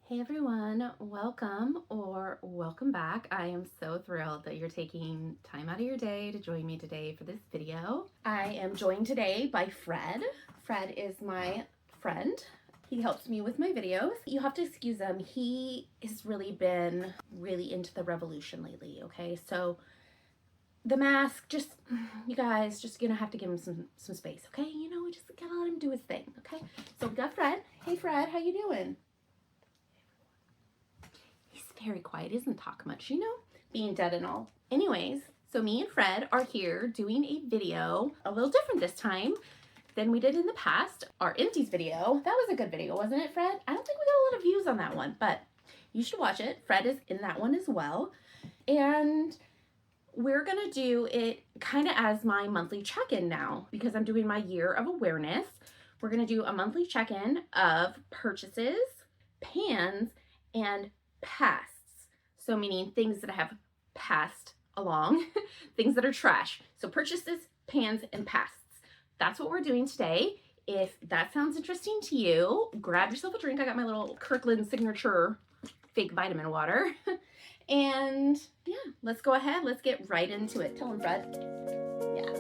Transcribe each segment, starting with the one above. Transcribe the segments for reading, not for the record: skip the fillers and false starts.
Hey everyone, welcome or welcome back. I am so thrilled that you're taking time out of your day to join me today for this video. I am joined today by Fred. Fred is my friend. He helps me with my videos. You have to excuse him. He has really been into the revolution lately, okay? So the mask, you guys, just gonna have to give him some space, okay? We just gotta let him do his thing, okay? So we got Fred. Hey Fred, how you doing? Very quiet, doesn't talk much, being dead and all. Anyways, so me and Fred are here doing a video a little different this time than we did in the past. Our empties video, that was a good video, wasn't it, Fred? I don't think we got a lot of views on that one, but you should watch it. Fred is in that one as well. And we're gonna do it kind of as my monthly check-in now because I'm doing my year of awareness. We're gonna do a monthly check-in of purchases, pans, and pasts. So meaning things that have passed along, things that are trash. So purchases, pans, and pasts. That's what we're doing today. If that sounds interesting to you, grab yourself a drink. I got my little Kirkland signature fake vitamin water. And yeah, let's go ahead. Let's get right into it. Tell him, Fred. Yeah.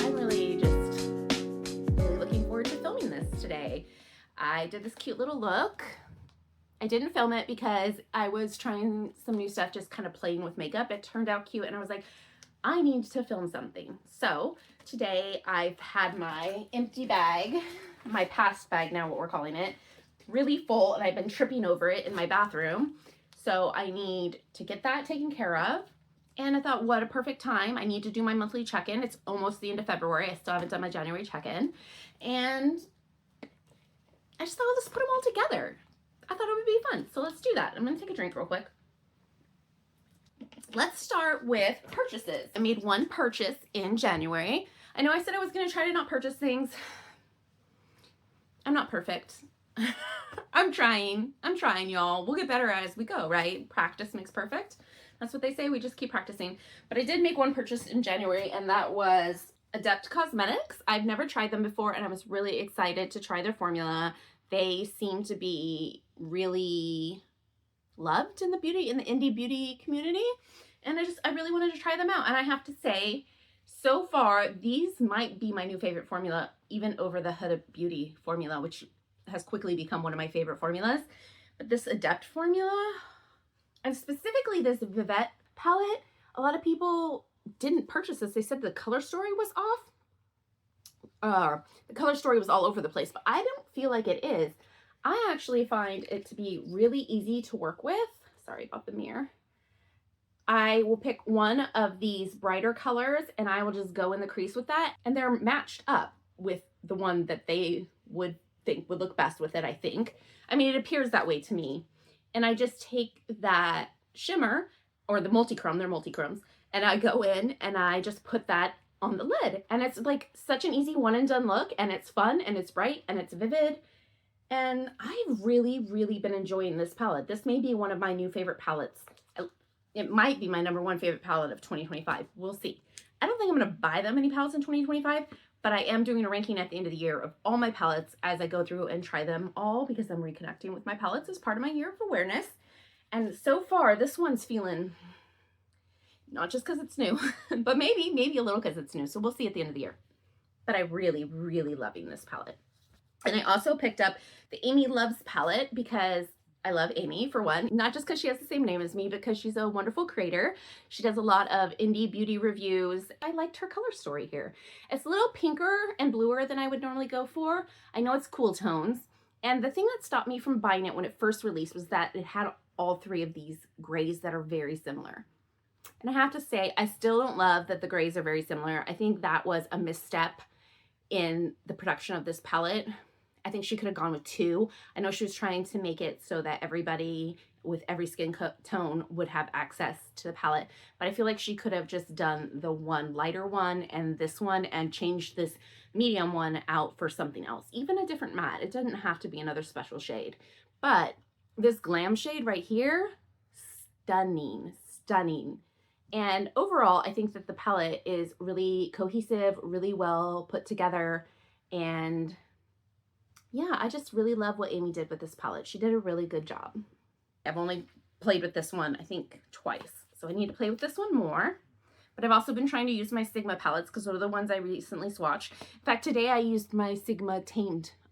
I'm really looking forward to filming this today. I did this cute little look. I didn't film it because I was trying some new stuff, just kind of playing with makeup. It turned out cute and I was like, I need to film something. So today I've had my empty bag, my past bag now, what we're calling it, really full, and I've been tripping over it in my bathroom. So I need to get that taken care of. And I thought, what a perfect time. I need to do my monthly check-in. It's almost the end of February. I still haven't done my January check-in. And I just thought I'll just put them all together. I thought it would be fun. So let's do that. I'm going to take a drink real quick. Let's start with purchases. I made one purchase in January. I know I said I was going to try to not purchase things. I'm not perfect. I'm trying, y'all. We'll get better as we go, right? Practice makes perfect. That's what they say. We just keep practicing. But I did make one purchase in January, and that was Adept Cosmetics. I've never tried them before, and I was really excited to try their formula. They seem to be really loved in the indie beauty community. And I really wanted to try them out. And I have to say, so far, these might be my new favorite formula, even over the Huda Beauty formula, which has quickly become one of my favorite formulas. But this Adept formula, and specifically this Vivette palette, a lot of people didn't purchase this. They said the color story was off. The color story was all over the place, but I don't feel like it is. I actually find it to be really easy to work with. Sorry about the mirror. I will pick one of these brighter colors and I will just go in the crease with that, and they're matched up with the one that they would think would look best with it, I think. I mean, it appears that way to me. And I just take that shimmer, or the multichrome, they're multichromes, and I go in and I just put that on the lid. And it's like such an easy one and done look, and it's fun and it's bright and it's vivid. And I've really been enjoying this palette. This may be one of my new favorite palettes. It might be my number one favorite palette of 2025. We'll see. I don't think I'm going to buy that many palettes in 2025, but I am doing a ranking at the end of the year of all my palettes as I go through and try them all, because I'm reconnecting with my palettes as part of my year of awareness. And so far, this one's feeling, not just because it's new, but maybe a little because it's new. So we'll see at the end of the year. But I'm really loving this palette. And I also picked up the Amy Loves palette because I love Amy, for one, not just because she has the same name as me, but because she's a wonderful creator. She does a lot of indie beauty reviews. I liked her color story here. It's a little pinker and bluer than I would normally go for. I know it's cool tones. And the thing that stopped me from buying it when it first released was that it had all three of these grays that are very similar. And I have to say, I still don't love that the grays are very similar. I think that was a misstep in the production of this palette. I think she could have gone with two. I know she was trying to make it so that everybody with every skin tone would have access to the palette, but I feel like she could have just done the one lighter one and this one and changed this medium one out for something else, even a different matte. It doesn't have to be another special shade, but this glam shade right here, stunning. And overall, I think that the palette is really cohesive, really well put together. And yeah, I just really love what Amy did with this palette. She did a really good job. I've only played with this one, I think, twice. So I need to play with this one more. But I've also been trying to use my Sigma palettes because those are the ones I recently swatched. In fact, today I used my Sigma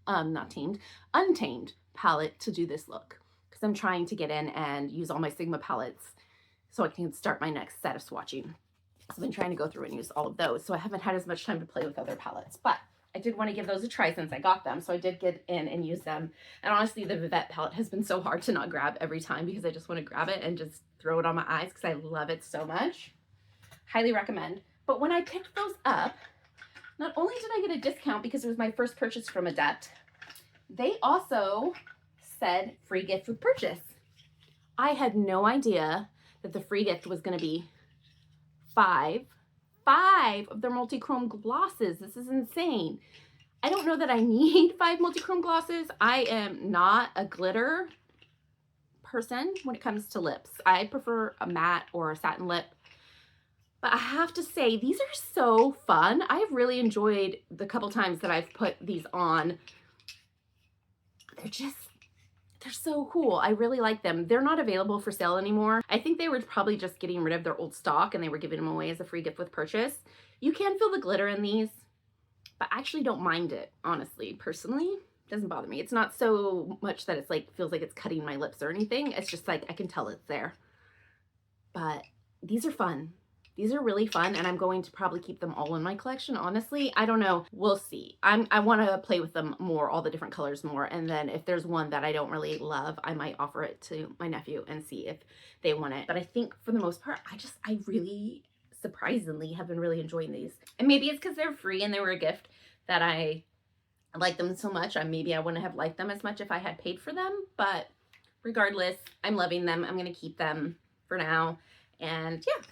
Untamed palette to do this look. Because I'm trying to get in and use all my Sigma palettes so I can start my next set of swatching. So I've been trying to go through and use all of those. So I haven't had as much time to play with other palettes. But I did want to give those a try since I got them. So I did get in and use them. And honestly, the Vivette palette has been so hard to not grab every time because I just want to grab it and just throw it on my eyes because I love it so much. Highly recommend. But when I picked those up, not only did I get a discount because it was my first purchase from Adept, they also said free gift with purchase. I had no idea that the free gift was going to be five of their multi-chrome glosses. This is insane. I don't know that I need 5 multi-chrome glosses. I am not a glitter person when it comes to lips. I prefer a matte or a satin lip. But I have to say, these are so fun. I've really enjoyed the couple times that I've put these on. They're so cool. I really like them. They're not available for sale anymore. I think they were probably just getting rid of their old stock and they were giving them away as a free gift with purchase. You can feel the glitter in these, but I actually don't mind it, honestly. Personally, it doesn't bother me. It's not so much that it's like, feels like it's cutting my lips or anything. It's just like, I can tell it's there. But these are fun. These are really fun, and I'm going to probably keep them all in my collection, honestly. I don't know. We'll see. I want to play with them more, all the different colors more, and then if there's one that I don't really love, I might offer it to my nephew and see if they want it. But I think for the most part, I really, surprisingly, have been really enjoying these. And maybe it's because they're free and they were a gift that I like them so much. Maybe I wouldn't have liked them as much if I had paid for them, but regardless, I'm loving them. I'm going to keep them for now, and yeah.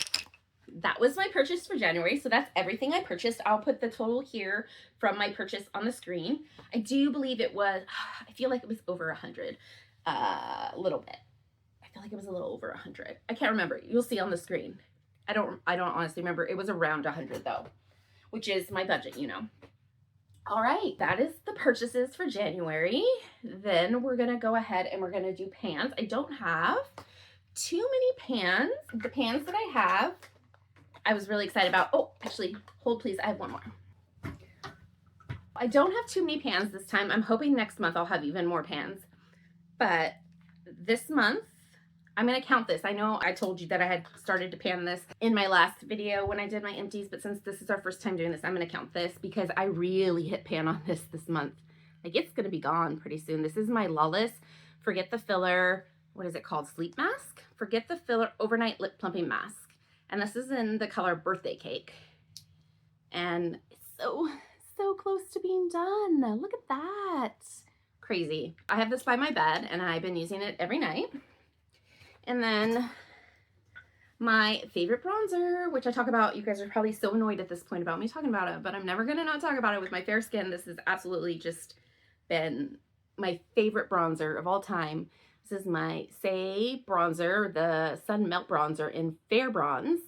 That was my purchase for January, so that's everything I purchased. I'll put the total here from my purchase on the screen. I do believe it was, I feel like it was over 100, a little bit. I feel like it was a little over 100. I can't remember. You'll see on the screen. I don't honestly remember. It was around 100 though, which is my budget, you know. All right, that is the purchases for January. Then we're gonna go ahead and we're gonna do pans. I don't have too many pans. The pans that I have, I was really excited about. Oh, actually, hold please, I have one more. I don't have too many pans this time. I'm hoping next month I'll have even more pans. But this month, I'm gonna count this. I know I told you that I had started to pan this in my last video when I did my empties, but since this is our first time doing this, I'm gonna count this because I really hit pan on this month. Like, it's gonna be gone pretty soon. This is my Lawless Forget the Filler, what is it called? Sleep mask? Forget the Filler Overnight Lip Plumping Mask. And this is in the color Birthday Cake. And it's so close to being done. Look at that. Crazy. I have this by my bed and I've been using it every night. And then my favorite bronzer, which I talk about, you guys are probably so annoyed at this point about me talking about it, but I'm never gonna not talk about it with my fair skin. This has absolutely just been my favorite bronzer of all time. This is my Saie bronzer, the Sun Melt Bronzer in Fair Bronze.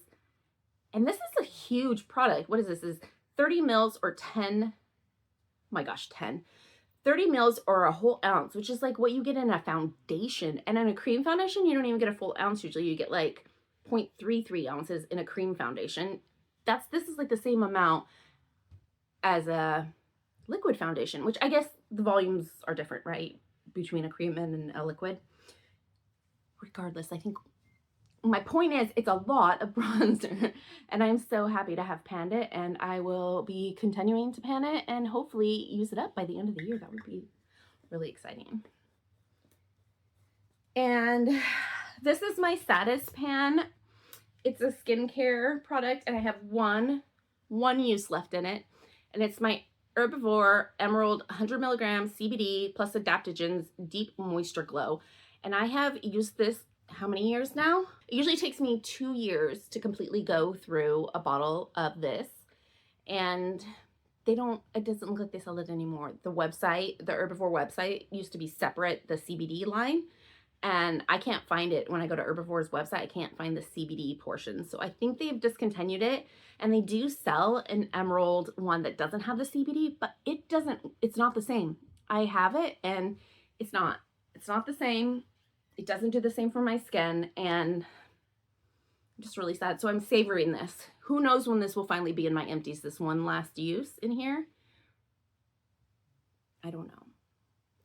And this is a huge product. What is this? This is 30 mils or 10, oh my gosh, 10. 30 mils or a whole ounce, which is like what you get in a foundation. And in a cream foundation, you don't even get a full ounce. Usually you get like 0.33 ounces in a cream foundation. This is like the same amount as a liquid foundation, which I guess the volumes are different, right? Between a cream and a liquid. Regardless, I think my point is it's a lot of bronzer and I'm so happy to have panned it, and I will be continuing to pan it and hopefully use it up by the end of the year. That would be really exciting. And this is my Satis pan. It's a skincare product and I have one use left in it, and it's my Herbivore Emerald 100 milligrams CBD plus adaptogens Deep Moisture Glow. And I have used this how many years now? It usually takes me 2 years to completely go through a bottle of this. And it doesn't look like they sell it anymore. The website, the Herbivore website used to be separate, the CBD line. and I can't find it when I go to Herbivore's website. I can't find the CBD portion. So I think they've discontinued it, and they do sell an emerald one that doesn't have the CBD, but it's not the same. I have it and it's not the same. It doesn't do the same for my skin, and I'm just really sad. So I'm savoring this. Who knows when this will finally be in my empties, this one last use in here. I don't know.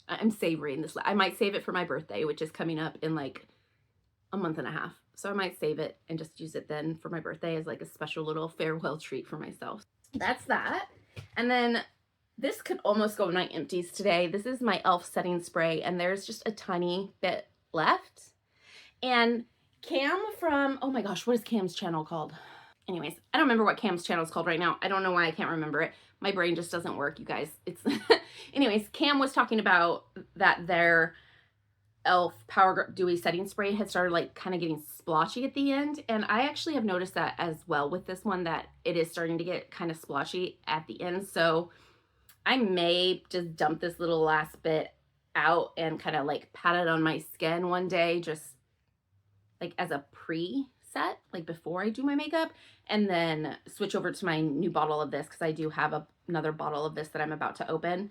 I'm savoring this. I might save it for my birthday, which is coming up in like a month and a half. So I might save it and just use it then for my birthday as like a special little farewell treat for myself. That's that. And then this could almost go in my empties today. This is my e.l.f. setting spray, and there's just a tiny bit left. And Cam from, oh my gosh, what is Cam's channel called? Anyways, I don't remember what Cam's channel is called right now. I don't know why I can't remember it. My brain just doesn't work, you guys. It's anyways, Cam was talking about that their e.l.f. Power Grip Dewy Setting Spray had started like kind of getting splotchy at the end. And I actually have noticed that as well with this one, that it is starting to get kind of splotchy at the end. So I may just dump this little last bit out and kind of like pat it on my skin one day, just like as a preset, like before I do my makeup, and then switch over to my new bottle of this, because I do have another bottle of this that I'm about to open,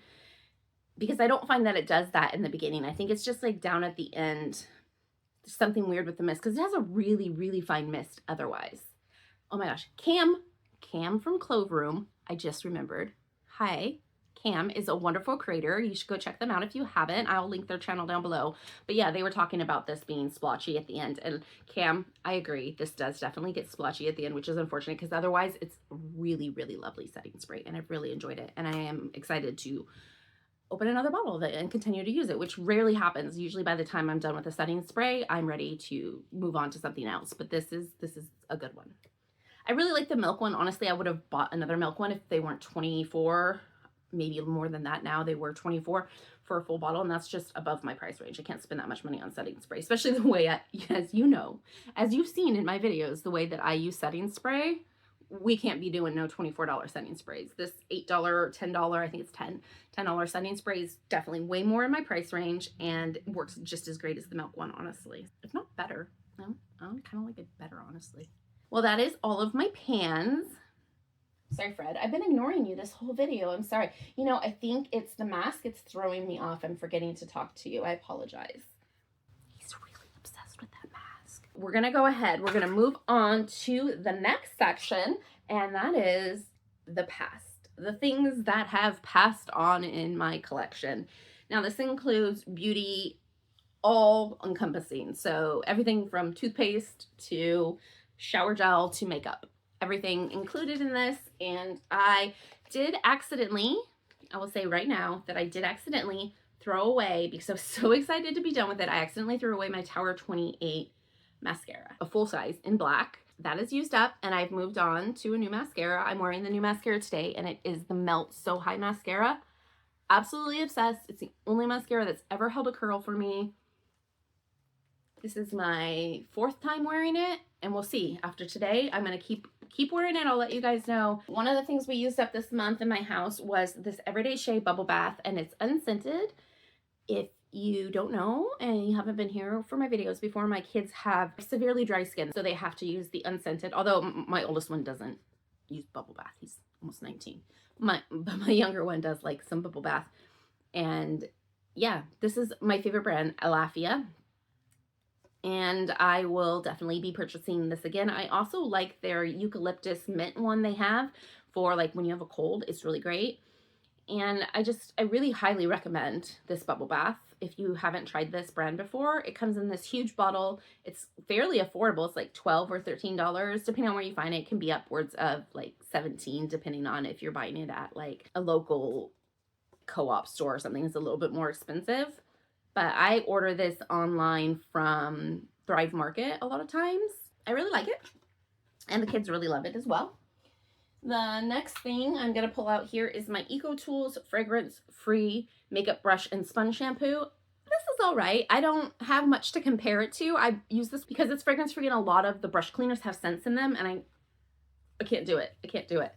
because I don't find that it does that in the beginning. I think it's just like down at the end, there's something weird with the mist, because it has a really, really fine mist otherwise. Oh my gosh, Cam from Clove Room, I just remembered. Hi. Cam is a wonderful creator. You should go check them out if you haven't. I'll link their channel down below. But yeah, they were talking about this being splotchy at the end. And Cam, I agree. This does definitely get splotchy at the end, which is unfortunate, because otherwise it's really, really lovely setting spray. And I've really enjoyed it. And I am excited to open another bottle of it and continue to use it, which rarely happens. Usually by the time I'm done with the setting spray, I'm ready to move on to something else. But this is a good one. I really like the milk one. Honestly, I would have bought another milk one if they weren't $24. Maybe more than that now. They were $24 for a full bottle, and that's just above my price range. I can't spend that much money on setting spray, especially the way as you know, as you've seen in my videos, the way that I use setting spray. We can't be doing no $24 setting sprays. This $8, $10, I think it's $10 setting spray is definitely way more in my price range, and works just as great as the milk one, honestly. If not better. No, I kind of like it better, honestly. Well, that is all of my pans. Sorry, Fred. I've been ignoring you this whole video. I'm sorry. You know, I think it's the mask. It's throwing me off. I'm forgetting to talk to you. I apologize. He's really obsessed with that mask. We're going to go ahead. We're going to move on to the next section, and that is the past. The things that have passed on in my collection. Now, this includes beauty, all encompassing. So everything from toothpaste to shower gel to makeup. Everything included in this. And I did accidentally, I will say right now that I did accidentally throw away, because I was so excited to be done with it, I accidentally threw away my Tower 28 mascara, a full size in black. That is used up, and I've moved on to a new mascara. I'm wearing the new mascara today, and it is the Melt So High mascara. Absolutely obsessed. It's the only mascara that's ever held a curl for me. This is my 4th time wearing it, and we'll see. After today, I'm going to keep wearing it. I'll let you guys know. One of the things we used up this month in my house was this Everyday Shea Bubble Bath, and it's unscented. If you don't know and you haven't been here for my videos before, my kids have severely dry skin, so they have to use the unscented, although my oldest one doesn't use bubble bath. He's almost 19. But my younger one does like some bubble bath. And yeah, this is my favorite brand, Alaffia. And I will definitely be purchasing this again. I also like their eucalyptus mint one they have for like when you have a cold. It's really great. And I really highly recommend this bubble bath. If you haven't tried this brand before, it comes in this huge bottle. It's fairly affordable. It's like $12 or $13, depending on where you find it. It can be upwards of like $17, depending on if you're buying it at like a local co-op store or something. It's a little bit more expensive. But I order this online from Thrive Market a lot of times. I really like it. And the kids really love it as well. The next thing I'm going to pull out here is my EcoTools fragrance-free makeup brush and sponge shampoo. This is all right. I don't have much to compare it to. I use this because it's fragrance-free, and a lot of the brush cleaners have scents in them, and I can't do it. I can't do it.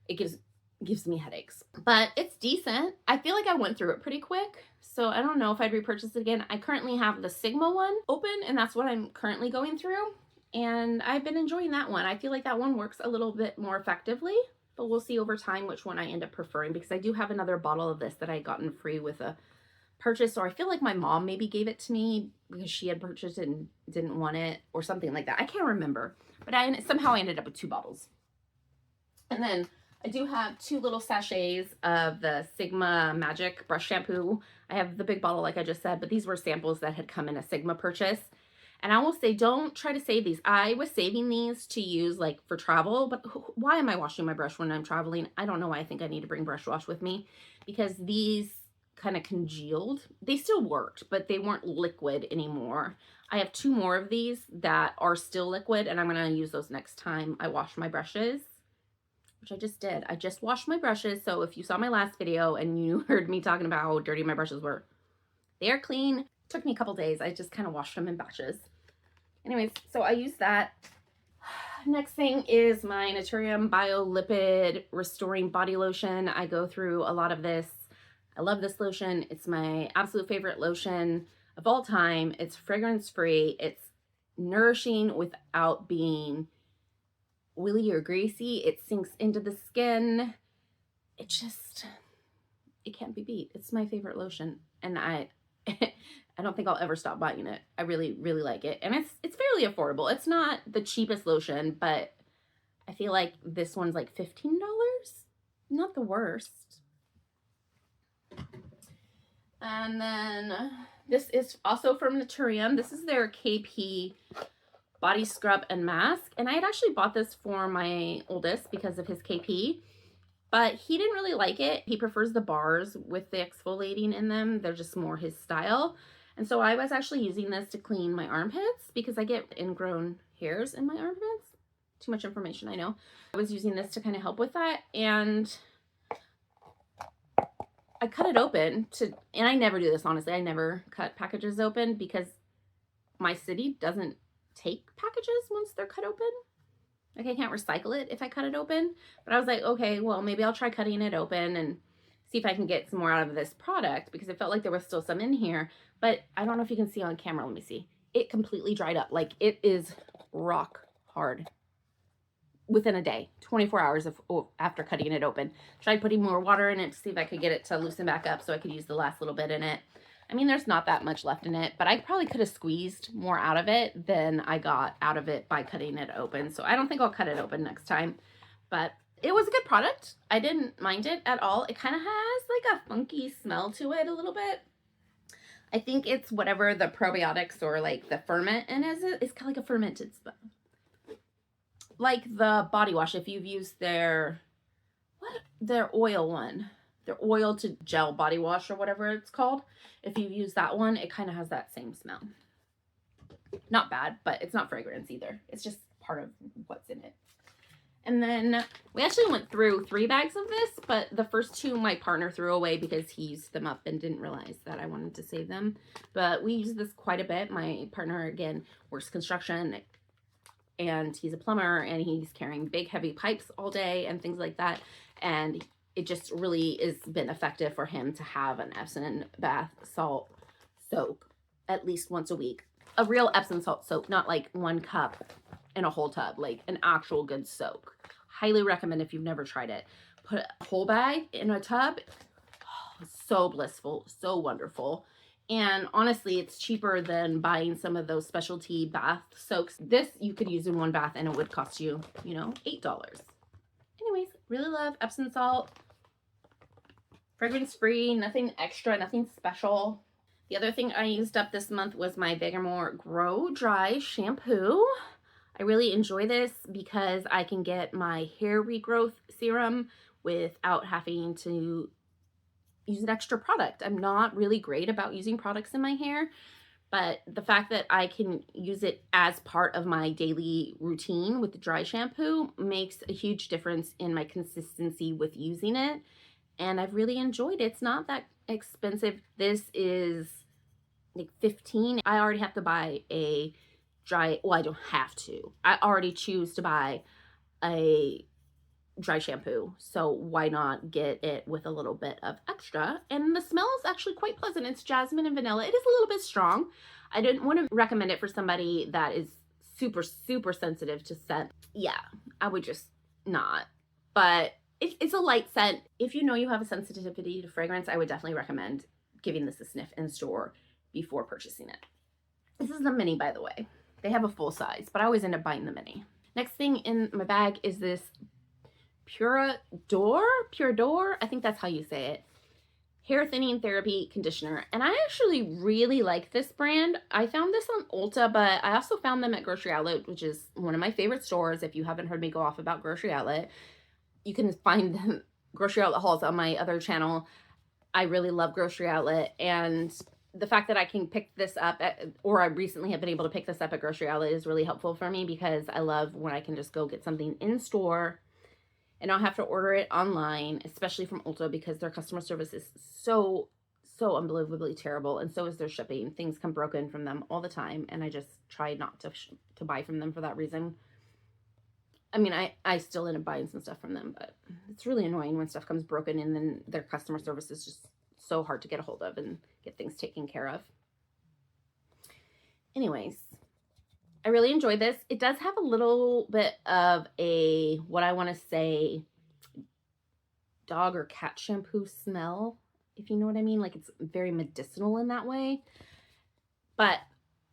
It gives gives me headaches. But it's decent. I feel like I went through it pretty quick. So I don't know if I'd repurchase it again. I currently have the Sigma one open, and that's what I'm currently going through. And I've been enjoying that one. I feel like that one works a little bit more effectively, but we'll see over time which one I end up preferring, because I do have another bottle of this that I gotten free with a purchase, or I feel like my mom maybe gave it to me because she had purchased it and didn't want it or something like that. I can't remember, but somehow I ended up with 2 bottles. And then I do have 2 little sachets of the Sigma Magic brush shampoo. I have the big bottle like I just said, but these were samples that had come in a Sigma purchase. And I will say, don't try to save these. I was saving these to use like for travel, but why am I washing my brush when I'm traveling? I don't know why I think I need to bring brush wash with me, because these kind of congealed. They still worked, but they weren't liquid anymore. I have 2 more of these that are still liquid, and I'm going to use those next time I wash my brushes, which I just did. I just washed my brushes. So if you saw my last video and you heard me talking about how dirty my brushes were, they are clean. Took me a couple days. I just kind of washed them in batches. Anyways, so I use that. Next thing is my Naturium Biolipid Restoring Body Lotion. I go through a lot of this. I love this lotion. It's my absolute favorite lotion of all time. It's fragrance free. It's nourishing without being oily or greasy. It sinks into the skin. It can't be beat. It's my favorite lotion, and I don't think I'll ever stop buying it. I really, really like it. And it's fairly affordable. It's not the cheapest lotion, but I feel like this one's like $15. Not the worst. And then this is also from Naturium. This is their KP body scrub and mask. And I had actually bought this for my oldest because of his KP. But he didn't really like it. He prefers the bars with the exfoliating in them. They're just more his style. And so I was actually using this to clean my armpits because I get ingrown hairs in my armpits. Too much information, I know. I was using this to kind of help with that. And I cut it open and I never do this, honestly. I never cut packages open because my city doesn't take packages once they're cut open. Like, I can't recycle it if I cut it open. But I was like, okay, well, maybe I'll try cutting it open and see if I can get some more out of this product, because it felt like there was still some in here. But I don't know if you can see on camera. Let me see. It completely dried up. Like, it is rock hard within a day, 24 hours after cutting it open. Tried putting more water in it to see if I could get it to loosen back up so I could use the last little bit in it. I mean, there's not that much left in it, but I probably could have squeezed more out of it than I got out of it by cutting it open. So I don't think I'll cut it open next time, but it was a good product. I didn't mind it at all. It kind of has like a funky smell to it a little bit. I think it's whatever the probiotics or like the ferment in is. It's kind of like a fermented smell. Like the body wash, if you've used their oil one, their oil to gel body wash or whatever it's called. If you use that one, it kind of has that same smell. Not bad, but it's not fragrance either. It's just part of what's in it. And then we actually went through 3 bags of this, but the first 2 my partner threw away because he used them up and didn't realize that I wanted to save them. But we use this quite a bit. My partner, again, works construction, and he's a plumber, and he's carrying big, heavy pipes all day and things like that. And it just really has been effective for him to have an Epsom bath salt soak at least once a week. A real Epsom salt soak, not like 1 cup in a whole tub, like an actual good soak. Highly recommend if you've never tried it. Put a whole bag in a tub. Oh, so blissful, so wonderful. And honestly, it's cheaper than buying some of those specialty bath soaks. This you could use in 1 bath and it would cost you, you know, $8. Anyways, really love Epsom salt. Fragrance free, nothing extra, nothing special. The other thing I used up this month was my Vegamour Grow Dry shampoo. I really enjoy this because I can get my hair regrowth serum without having to use an extra product. I'm not really great about using products in my hair, but the fact that I can use it as part of my daily routine with the dry shampoo makes a huge difference in my consistency with using it. And I've really enjoyed it. It's not that expensive. This is like $15. I already have to buy a dry, well, I don't have to. I already choose to buy a dry shampoo. So why not get it with a little bit of extra? And the smell is actually quite pleasant. It's jasmine and vanilla. It is a little bit strong. I didn't want to recommend it for somebody that is super, super sensitive to scent. Yeah, I would just not. But it's a light scent. If you know you have a sensitivity to fragrance, I would definitely recommend giving this a sniff in store before purchasing it. This is the mini, by the way. They have a full size, but I always end up buying the mini. Next thing in my bag is this Pure D'Or, I think that's how you say it, hair thinning therapy conditioner. And I actually really like this brand. I found this on Ulta, but I also found them at Grocery Outlet, which is one of my favorite stores. If you haven't heard me go off about Grocery Outlet, you can find them Grocery Outlet hauls on my other channel. I really love Grocery Outlet, and the fact that I can pick this up or I recently have been able to pick this up at Grocery Outlet is really helpful for me, because I love when I can just go get something in store and not have to order it online, especially from Ulta, because their customer service is so unbelievably terrible, and so is their shipping. Things come broken from them all the time, and I just try not to buy from them for that reason. I mean, I still end up buying some stuff from them, but it's really annoying when stuff comes broken and then their customer service is just so hard to get a hold of and get things taken care of. Anyways, I really enjoyed this. It does have a little bit of a, what I want to say, dog or cat shampoo smell, if you know what I mean. Like, it's very medicinal in that way, but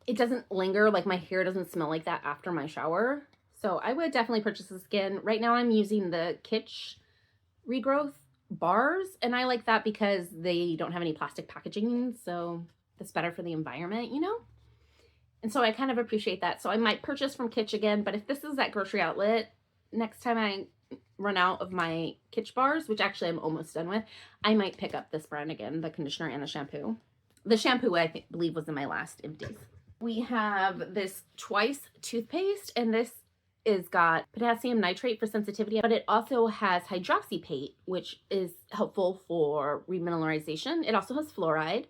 it doesn't linger. Like, my hair doesn't smell like that after my shower. So I would definitely purchase this again. Right now I'm using the Kitsch Regrowth bars, and I like that because they don't have any plastic packaging, so that's better for the environment, you know? And so I kind of appreciate that. So I might purchase from Kitsch again, but if this is at Grocery Outlet, next time I run out of my Kitsch bars, which actually I'm almost done with, I might pick up this brand again, the conditioner and the shampoo. The shampoo I believe was in my last empties. We have this Twice toothpaste, and this is got potassium nitrate for sensitivity, but it also has hydroxypate, which is helpful for remineralization. It also has fluoride,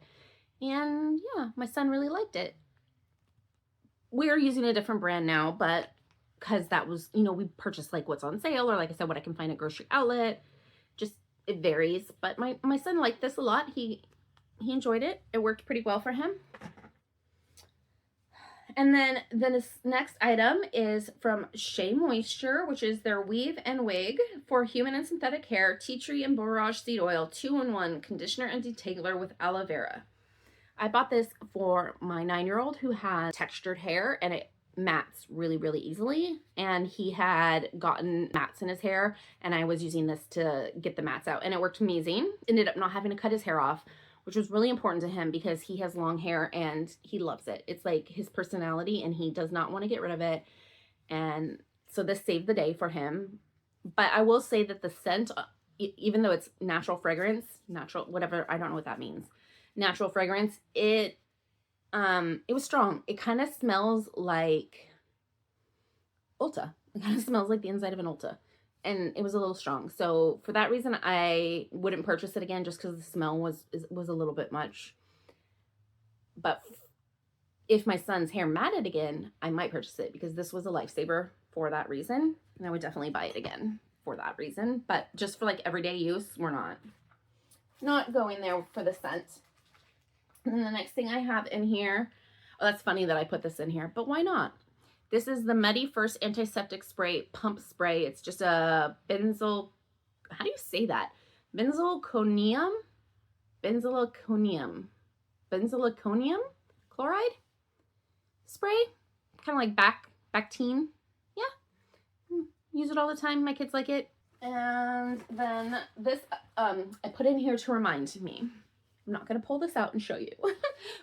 and yeah, my son really liked it. We're using a different brand now, but because that was, you know, we purchased like what's on sale, or like I said, what I can find at Grocery Outlet. Just, it varies, but my son liked this a lot. He enjoyed it. It worked pretty well for him. And then this next item is from Shea Moisture, which is their Weave and Wig for human and synthetic hair, tea tree and borage seed oil, 2-in-1 conditioner and detangler with aloe vera. I bought this for my 9-year-old who has textured hair, and it mats really, really easily. And he had gotten mats in his hair, and I was using this to get the mats out, and it worked amazing. Ended up not having to cut his hair off, which was really important to him because he has long hair and he loves it. It's like his personality, and he does not want to get rid of it. And so this saved the day for him. But I will say that the scent, even though it's natural fragrance, natural, whatever, I don't know what that means, natural fragrance, it was strong. It kind of smells like Ulta. It kind of smells like the inside of an Ulta. And it was a little strong. So for that reason, I wouldn't purchase it again, just because the smell was a little bit much. But if my son's hair matted again, I might purchase it, because this was a lifesaver for that reason. And I would definitely buy it again for that reason. But just for like everyday use, we're not going there for the scent. And then the next thing I have in here, oh, that's funny that I put this in here, but why not? This is the Medi First Antiseptic Spray Pump Spray. It's just a benzyl, how do you say that? Benzyliconium chloride spray. Kind of like Bactine. Yeah. Use it all the time. My kids like it. And then this, I put in here to remind me. I'm not going to pull this out and show you,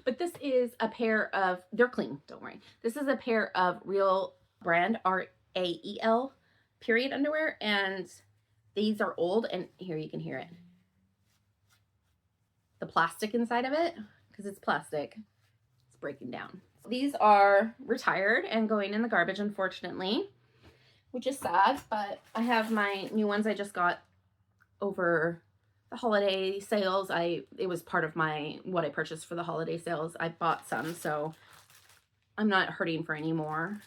but this is a pair of, they're clean, don't worry. This is a pair of Real brand, RAEL period underwear, and these are old, and here you can hear it. The plastic inside of it, because it's plastic, it's breaking down. So these are retired and going in the garbage, unfortunately, which is sad, but I have my new ones I just got over the holiday sales. It was part of what I purchased for the holiday sales. I bought some, so I'm not hurting for any more.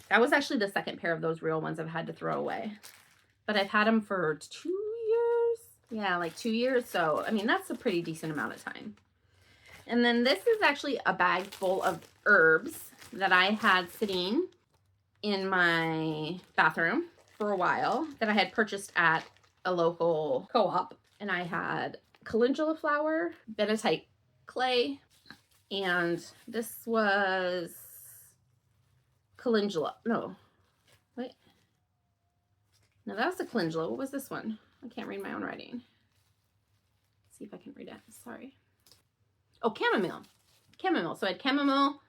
That was actually the second pair of those Real ones I've had to throw away. but I've had them for 2 years. Yeah, like 2 years. So, I mean, that's a pretty decent amount of time. And then this is actually a bag full of herbs that I had sitting in my bathroom for a while that I had purchased at a local co-op. And I had calendula flower, bentonite clay, and this was calendula. No, wait. No, that was the calendula. What was this one? I can't read my own writing. Let's see if I can read it. Sorry. Oh, chamomile. Chamomile. So I had chamomile,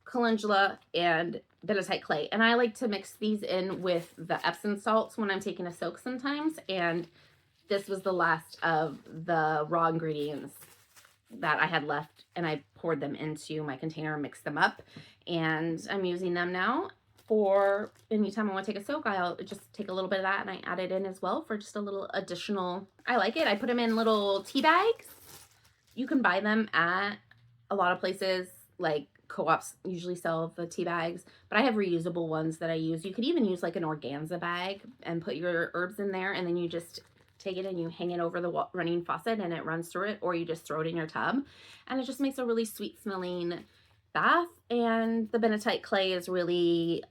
calendula, and bentonite clay. And I like to mix these in with the Epsom salts when I'm taking a soak sometimes. And this was the last of the raw ingredients that I had left. And I poured them into my container and mixed them up. And I'm using them now for anytime I want to take a soak. I'll just take a little bit of that and I add it in as well for just a little additional. I like it. I put them in little tea bags. You can buy them at a lot of places, like co-ops usually sell the tea bags, but I have reusable ones that I use. You could even use like an organza bag and put your herbs in there, and then you just take it and you hang it over the running faucet and it runs through it, or you just throw it in your tub, and it just makes a really sweet smelling bath. And the bentonite clay is really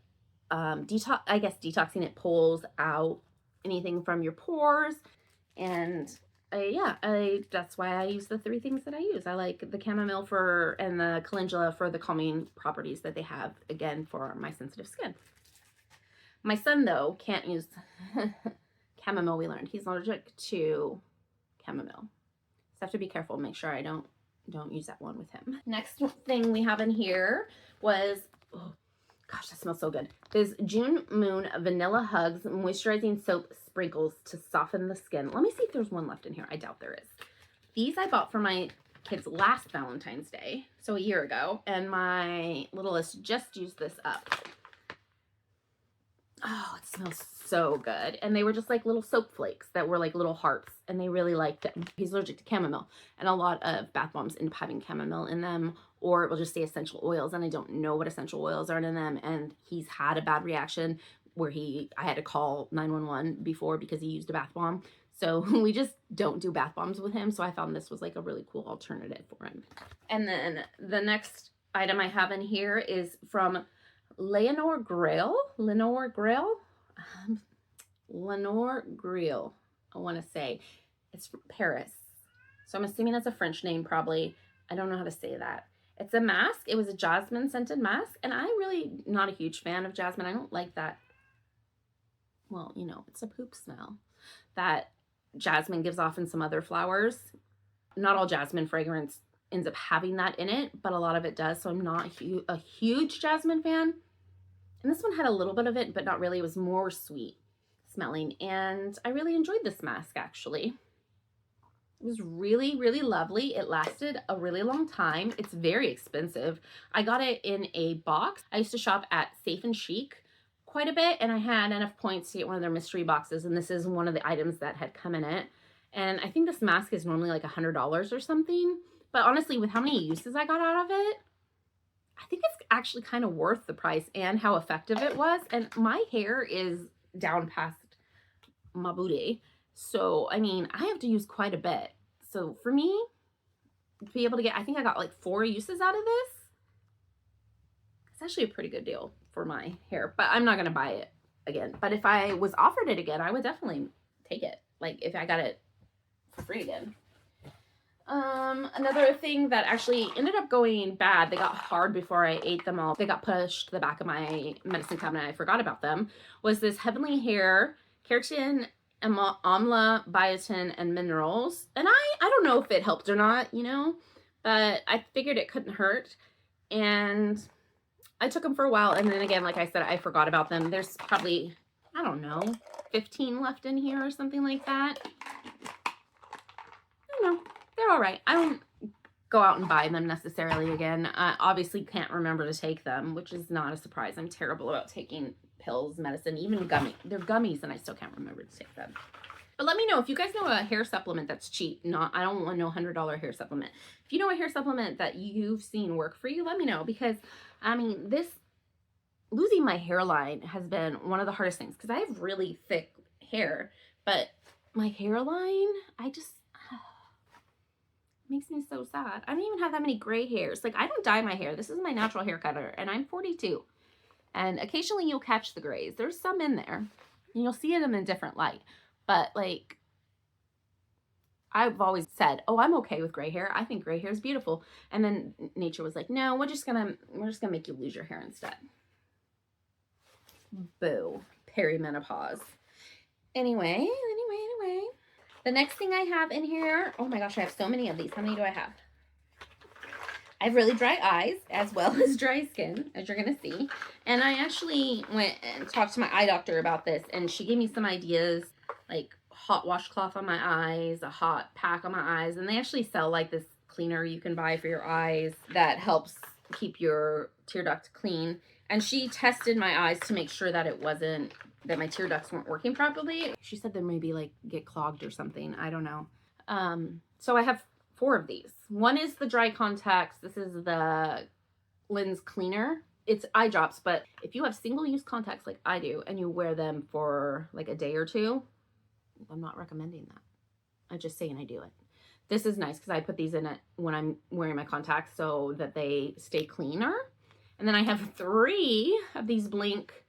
detoxing. It pulls out anything from your pores. And that's why I use the 3 things that I use. I like the chamomile and the calendula for the calming properties that they have, again, for my sensitive skin. My son, though, can't use chamomile, we learned. He's allergic to chamomile. So I have to be careful, make sure I don't use that one with him. Next thing we have in here was, oh gosh, that smells so good. This June Moon Vanilla Hugs Moisturizing Soap Sprinkles to Soften the Skin. Let me see if there's one left in here. I doubt there is. These I bought for my kids last Valentine's Day, so a year ago, and my littlest just used this up. Oh, it smells so good. And they were just like little soap flakes that were like little hearts, and they really liked them. He's allergic to chamomile, and a lot of bath bombs end up having chamomile in them, or it will just say essential oils, and I don't know what essential oils are in them. And he's had a bad reaction where I had to call 911 before because he used a bath bomb. So we just don't do bath bombs with him. So I found this was like a really cool alternative for him. And then the next item I have in here is from Lenore Grail, I want to say. It's from Paris. So I'm assuming that's a French name probably. I don't know how to say that. It's a mask. It was a jasmine scented mask. And I'm really not a huge fan of jasmine. I don't like that. Well, you know, it's a poop smell that jasmine gives off in some other flowers. Not all jasmine fragrance ends up having that in it, but a lot of it does. So I'm not a huge jasmine fan. And this one had a little bit of it, but not really. It was more sweet smelling. And I really enjoyed this mask, actually. It was really, really lovely. It lasted a really long time. It's very expensive. I got it in a box. I used to shop at Safe and Chic quite a bit, and I had enough points to get one of their mystery boxes, and this is one of the items that had come in it. And I think this mask is normally like $100 or something, but honestly, with how many uses I got out of it, I think it's actually kind of worth the price and how effective it was. And my hair is down past my booty, so I mean, I have to use quite a bit. So for me to be able to get, I think I got like 4 uses out of this. It's actually a pretty good deal for my hair, but I'm not going to buy it again. But if I was offered it again, I would definitely take it. Like if I got it for free again. Another thing that actually ended up going bad, they got hard before I ate them all. They got pushed to the back of my medicine cabinet. I forgot about them. Was this Heavenly Hair Keratin, Amla, Biotin, and Minerals. And I don't know if it helped or not, you know, but I figured it couldn't hurt. And I took them for a while, and then again, like I said, I forgot about them. There's probably, I don't know, 15 left in here or something like that. I don't know. They're all right. I don't go out and buy them necessarily again. I obviously can't remember to take them, which is not a surprise. I'm terrible about taking pills, medicine, even gummy. They're gummies, and I still can't remember to take them. But let me know if you guys know a hair supplement that's cheap. I don't want no $100 hair supplement. If you know a hair supplement that you've seen work for you, let me know, because I mean, losing my hairline has been one of the hardest things because I have really thick hair, but my hairline, makes me so sad. I don't even have that many gray hairs. Like, I don't dye my hair. This is my natural hair cutter, and I'm 42. And occasionally you'll catch the grays. There's some in there, and you'll see them in different light. But like, I've always said, oh, I'm okay with gray hair. I think gray hair is beautiful. And then nature was like, no, we're just gonna make you lose your hair instead. Boo. Perimenopause. Anyway. The next thing I have in here, oh my gosh, I have so many of these. How many do I have? I have really dry eyes as well as dry skin, as you're going to see. And I actually went and talked to my eye doctor about this, and she gave me some ideas, like hot washcloth on my eyes, a hot pack on my eyes, and they actually sell like this cleaner you can buy for your eyes that helps keep your tear duct clean. And she tested my eyes to make sure that that my tear ducts weren't working properly. She said they maybe like get clogged or something. I don't know. So I have 4 of these. One is the dry contacts. This is the lens cleaner. It's eye drops, but if you have single-use contacts like I do and you wear them for like a day or two, I'm not recommending that. I'm just saying I do it. This is nice because I put these in it when I'm wearing my contacts so that they stay cleaner. And then I have 3 of these Blink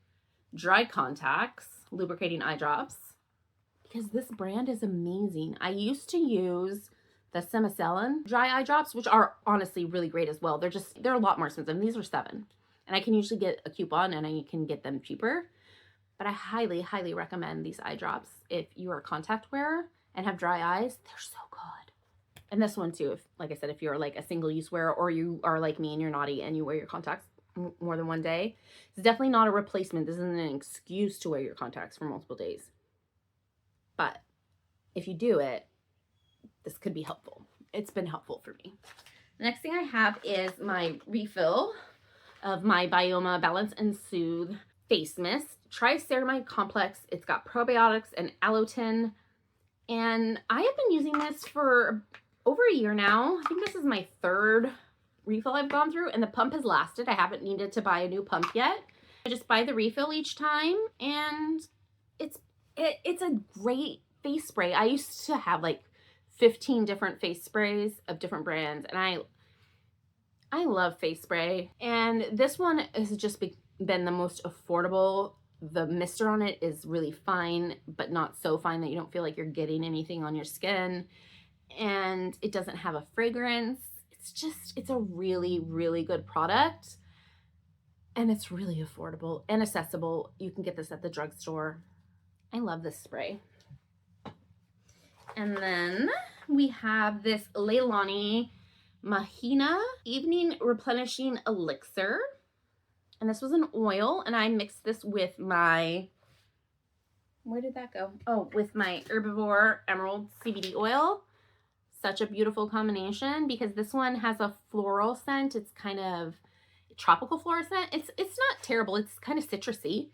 dry contacts, lubricating eye drops, because this brand is amazing. I used to use the Semicellan dry eye drops, which are honestly really great as well. They're a lot more expensive. These are $7, and I can usually get a coupon and I can get them cheaper. But I highly, highly recommend these eye drops if you are a contact wearer and have dry eyes. They're so good. And this one too, like I said, if you're like a single-use wearer, or you are like me and you're naughty and you wear your contacts more than one day, it's definitely not a replacement. This isn't an excuse to wear your contacts for multiple days. But if you do it, this could be helpful. It's been helpful for me. The next thing I have is my refill of my Bioma Balance and Soothe face mist, Triceramide Complex. It's got probiotics and allotin, and I have been using this for over a year now. I think this is my 3rd refill I've gone through, and the pump has lasted. I haven't needed to buy a new pump yet. I just buy the refill each time, and it's a great face spray. I used to have like 15 different face sprays of different brands, and I love face spray, and this one has just been the most affordable. The mister on it is really fine, but not so fine that you don't feel like you're getting anything on your skin, and it doesn't have a fragrance. It's a really, really good product, and it's really affordable and accessible. You can get this at the drugstore. I love this spray. And then we have this Leilani Mahina Evening Replenishing Elixir. And this was an oil, and I mixed this with my, where did that go? Oh, with my Herbivore Emerald CBD oil. Such a beautiful combination, because this one has a floral scent. It's kind of tropical floral scent. It's not terrible. It's kind of citrusy.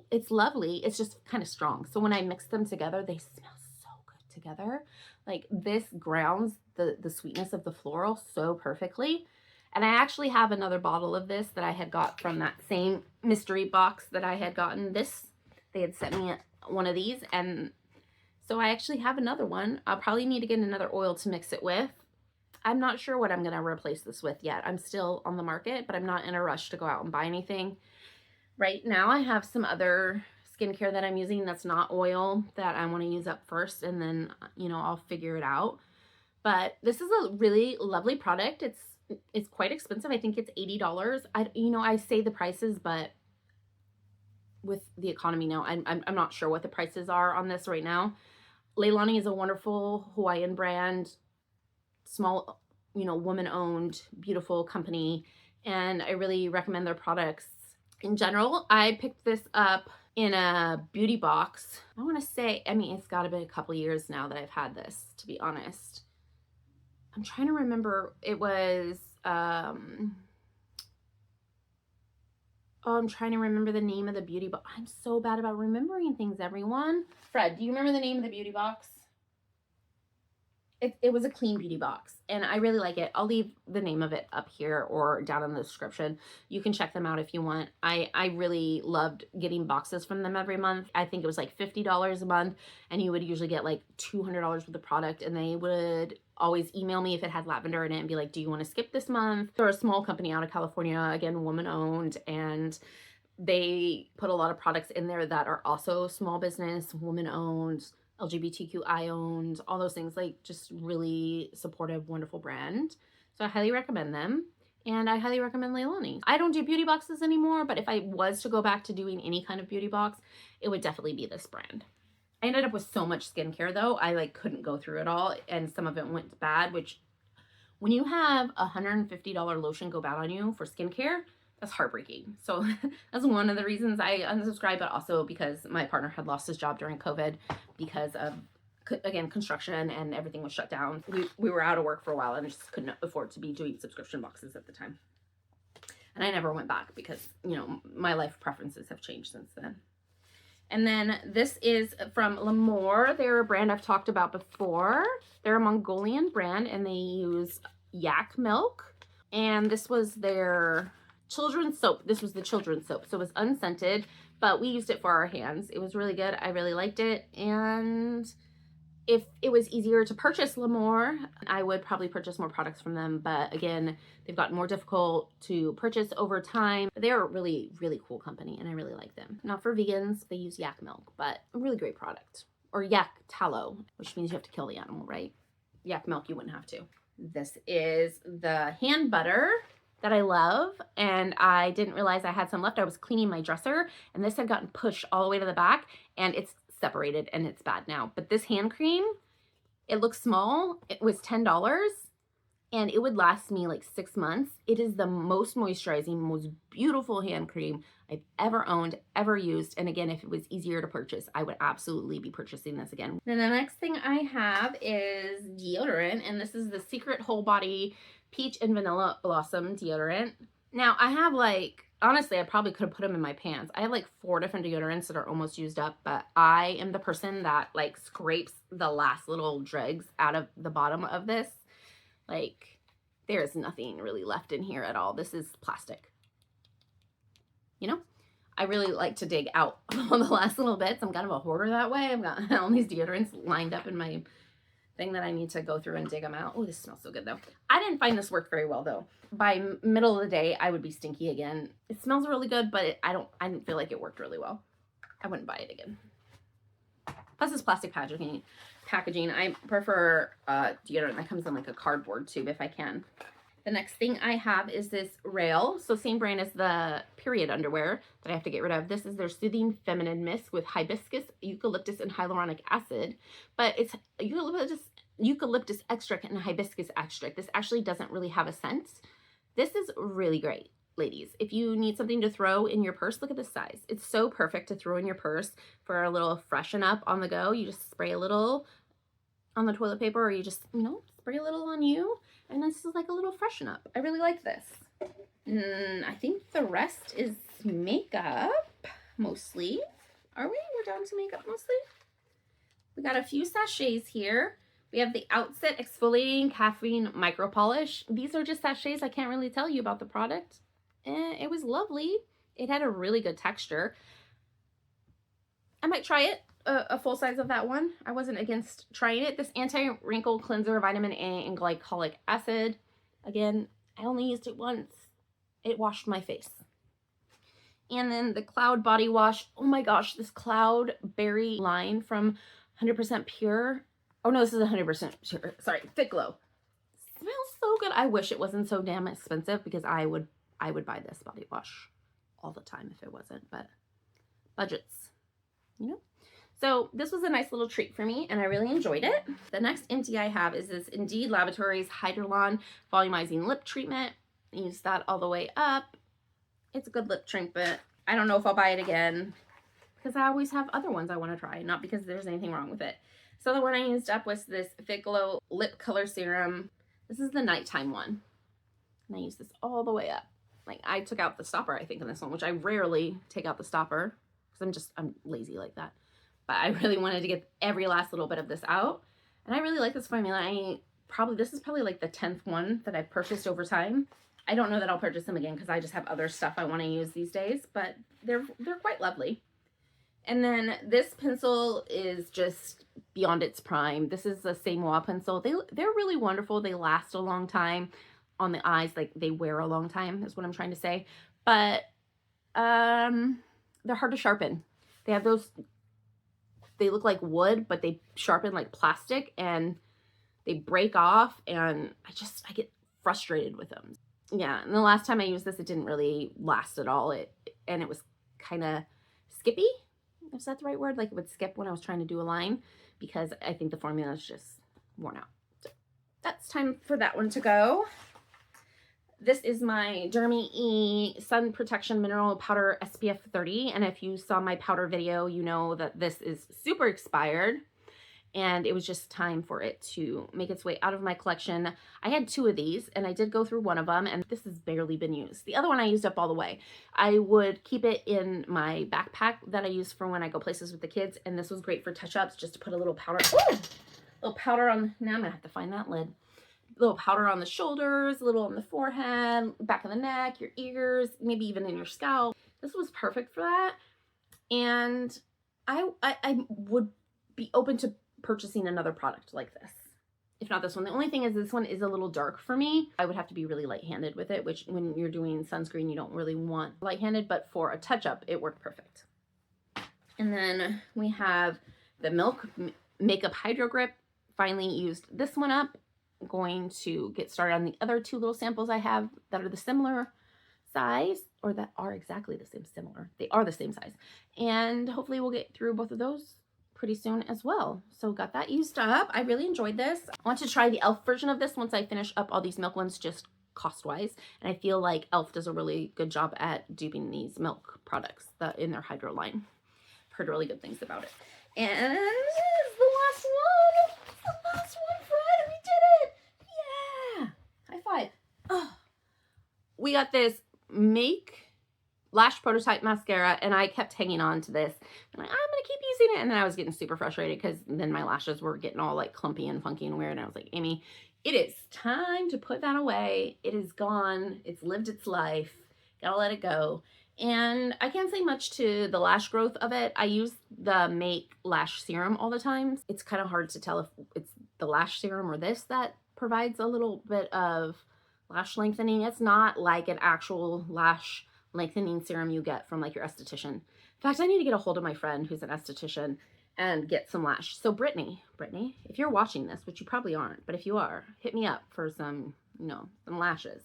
It's lovely. It's just kind of strong. So when I mix them together, they smell so good together. Like, this grounds the sweetness of the floral so perfectly. And I actually have another bottle of this that I had got from that same mystery box that I had gotten. They had sent me one of these, and so I actually have another one. I'll probably need to get another oil to mix it with. I'm not sure what I'm going to replace this with yet. I'm still on the market, but I'm not in a rush to go out and buy anything. Right now I have some other skincare that I'm using that's not oil that I want to use up first, and then, I'll figure it out. But this is a really lovely product. It's quite expensive. I think it's $80. I say the prices, but with the economy now, I'm not sure what the prices are on this right now. Leilani is a wonderful Hawaiian brand, small, woman-owned, beautiful company, and I really recommend their products. In general, I picked this up in a beauty box. I want to say, it's got to be a couple years now that I've had this, to be honest. I'm trying to remember. It was, I'm trying to remember the name of the beauty box. I'm so bad about remembering things, everyone. Fred, do you remember the name of the beauty box? it was a clean beauty box, and I really like it. I'll leave the name of it up here or down in the description. You can check them out if you want. I really loved getting boxes from them every month. I think it was like $50 a month, and you would usually get like $200 worth of product, and they would always email me if it had lavender in it and be like, do you want to skip this month? They're a small company out of California, again, woman owned, and they put a lot of products in there that are also small business, woman owned, LGBTQI owned, all those things, like just really supportive, wonderful brand. So I highly recommend them. And I highly recommend Leilani. I don't do beauty boxes anymore, but if I was to go back to doing any kind of beauty box, it would definitely be this brand. I ended up with so much skincare though, I like couldn't go through it all, and some of it went bad, which when you have a $150 lotion go bad on you for skincare, that's heartbreaking. So that's one of the reasons I unsubscribed, but also because my partner had lost his job during COVID because of, again, construction, and everything was shut down. We were out of work for a while and just couldn't afford to be doing subscription boxes at the time. And I never went back because, you know, my life preferences have changed since then. And then this is from L'Amour. They're a brand I've talked about before. They're a Mongolian brand, and they use yak milk. And this was their children's soap. This was the children's soap. So it was unscented, but we used it for our hands. It was really good. I really liked it. And if it was easier to purchase L'Amour, I would probably purchase more products from them. But again, they've gotten more difficult to purchase over time. They're a really, really cool company, and I really like them. Not for vegans, they use yak milk, but a really great product. Or yak tallow, which means you have to kill the animal, right? Yak milk, you wouldn't have to. This is the hand butter that I love, and I didn't realize I had some left. I was cleaning my dresser, and this had gotten pushed all the way to the back, and it's separated, and it's bad now. But this hand cream, it looks small. It was $10, and it would last me like 6 months. It is the most moisturizing, most beautiful hand cream I've ever owned, ever used. And again, if it was easier to purchase, I would absolutely be purchasing this again. Then the next thing I have is deodorant, and this is the Secret Whole Body Peach and Vanilla Blossom deodorant. Now I have like, honestly, I probably could have put them in my pants. I have like 4 different deodorants that are almost used up, but I am the person that like scrapes the last little dregs out of the bottom of this. Like, there's nothing really left in here at all. This is plastic. You know, I really like to dig out all the last little bits. I'm kind of a hoarder that way. I've got all these deodorants lined up in my thing that I need to go through and dig them out. Oh, this smells so good though. I didn't find this worked very well though. By middle of the day, I would be stinky again. It smells really good, but I didn't feel like it worked really well. I wouldn't buy it again. Plus it's plastic packaging. I prefer deodorant that comes in like a cardboard tube if I can. The next thing I have is this Rail. So same brand as the period underwear that I have to get rid of. This is their Soothing Feminine Mist with hibiscus, eucalyptus, and hyaluronic acid. But it's eucalyptus extract and hibiscus extract. This actually doesn't really have a scent. This is really great, ladies. If you need something to throw in your purse, look at this size. It's so perfect to throw in your purse for a little freshen up on the go. You just spray a little on the toilet paper, or you just, you know, spray a little on you. And this is like a little freshen up. I really like this. I think the rest is makeup, mostly. Are we? We're down to makeup mostly? We got a few sachets here. We have the Outset Exfoliating Caffeine Micro Polish. These are just sachets. I can't really tell you about the product. It was lovely. It had a really good texture. I might try it. A full size of that one. I wasn't against trying it. This anti-wrinkle cleanser, vitamin A and glycolic acid. Again, I only used it once. It washed my face. And then the Cloud Body Wash. Oh my gosh, this Cloud Berry line from 100% Pure. Oh no, this is 100% Pure. Sorry, Fit Glow. Smells so good. I wish it wasn't so damn expensive, because I would buy this body wash all the time if it wasn't, but budgets, you know? So this was a nice little treat for me, and I really enjoyed it. The next empty I have is this Indeed Laboratories Hydrolon Volumizing Lip Treatment. Use that all the way up. It's a good lip treatment. I don't know if I'll buy it again, because I always have other ones I want to try, not because there's anything wrong with it. So the one I used up was this Fit Glow Lip Color Serum. This is the nighttime one. And I use this all the way up. Like, I took out the stopper, I think, in this one, which I rarely take out the stopper, because I'm lazy like that. But I really wanted to get every last little bit of this out. And I really like this formula. This is probably like the 10th one that I've purchased over time. I don't know that I'll purchase them again because I just have other stuff I want to use these days, but they're quite lovely. And then this pencil is just beyond its prime. This is a Semois pencil. They're really wonderful. They last a long time on the eyes. Like, they wear a long time is what I'm trying to say. But they're hard to sharpen. They have those, they look like wood, but they sharpen like plastic and they break off, and I get frustrated with them. Yeah, and the last time I used this, it didn't really last at all. And it was kind of skippy. Is that the right word? Like, it would skip when I was trying to do a line because I think the formula is just worn out. So that's time for that one to go. This is my Dermy E Sun Protection Mineral Powder SPF 30. And if you saw my powder video, you know that this is super expired. And it was just time for it to make its way out of my collection. I had 2 of these, and I did go through one of them, and this has barely been used. The other one I used up all the way. I would keep it in my backpack that I use for when I go places with the kids, and this was great for touch-ups, just to put a little powder. Ooh! A little powder on, now I'm gonna have to find that lid. A little powder on the shoulders, a little on the forehead, back of the neck, your ears, maybe even in your scalp. This was perfect for that. And I would be open to purchasing another product like this, if not this one. The only thing is this one is a little dark for me. I would have to be really light-handed with it, which when you're doing sunscreen, you don't really want light-handed, but for a touch-up, it worked perfect. And then we have the Milk Makeup Hydro Grip. Finally used this one up. I'm going to get started on the other 2 little samples I have that are the similar size, or that are exactly the same, similar. They are the same size. And hopefully we'll get through both of those pretty soon as well. So got that used up. I really enjoyed this. I want to try the e.l.f. version of this once I finish up all these Milk ones, just cost-wise. And I feel like e.l.f. does a really good job at duping these Milk products in their Hydro line. I've heard really good things about it. And this is the last one. The last one, Fred. We did it. Yeah. High five. Oh. We got this Make Lash Prototype Mascara, and I kept hanging on to this. I'm like, I'm going to keep using it. And then I was getting super frustrated because then my lashes were getting all like clumpy and funky and weird. And I was like, Amy, it is time to put that away. It is gone. It's lived its life. Gotta let it go. And I can't say much to the lash growth of it. I use the Make Lash Serum all the time. It's kind of hard to tell if it's the lash serum or this that provides a little bit of lash lengthening. It's not like an actual lash lengthening serum you get from like your esthetician. In fact, I need to get a hold of my friend who's an esthetician and get some lash. So Brittany, if you're watching this, which you probably aren't, but if you are, hit me up for some, some lashes.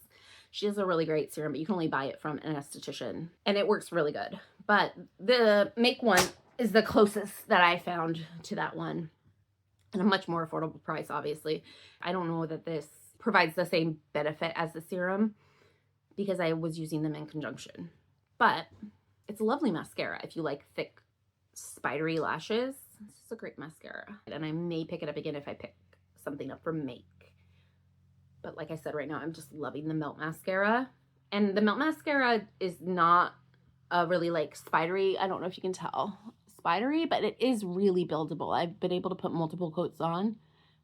She has a really great serum, but you can only buy it from an esthetician, and it works really good. But the Make one is the closest that I found to that one, and a much more affordable price, obviously. I don't know that this provides the same benefit as the serum because I was using them in conjunction. But it's a lovely mascara if you like thick, spidery lashes. This is a great mascara. And I may pick it up again if I pick something up from Make. But like I said, right now, I'm just loving the Melt Mascara. And the Melt Mascara is not really like spidery. I don't know if you can tell. Spidery, but it is really buildable. I've been able to put multiple coats on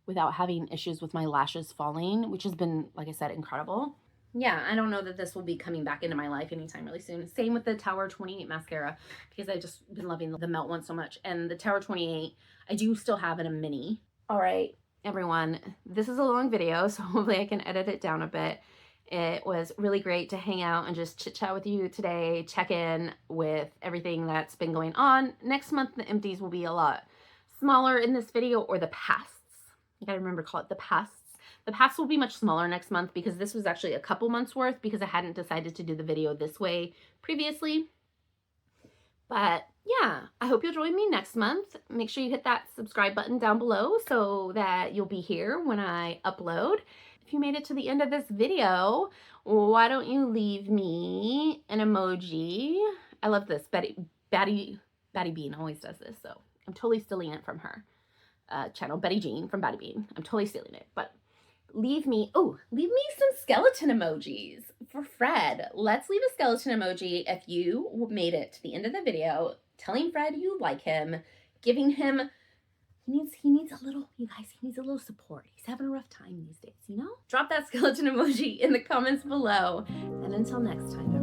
without having issues with my lashes falling, which has been, like I said, incredible. Yeah, I don't know that this will be coming back into my life anytime really soon. Same with the Tower 28 mascara, because I've just been loving the Melt one so much. And the Tower 28, I do still have in a mini. All right, everyone, this is a long video, so hopefully I can edit it down a bit. It was really great to hang out and just chit chat with you today, check in with everything that's been going on. Next month, the empties will be a lot smaller in this video, or the pasts. You gotta remember to call it the pasts. The pasts will be much smaller next month because this was actually a couple months worth because I hadn't decided to do the video this way previously. But yeah, I hope you'll join me next month. Make sure you hit that subscribe button down below so that you'll be here when I upload. If you made it to the end of this video, why don't you leave me an emoji? I love this. Batty Bean always does this, so I'm totally stealing it from her channel, Betty Jean from Batty Bean. I'm totally stealing it, but leave me some skeleton emojis for Fred. Let's leave a skeleton emoji if you made it to the end of the video, telling Fred you like him, giving him He needs a little, you guys, he needs a little support. He's having a rough time these days, you know? Drop that skeleton emoji in the comments below. And until next time,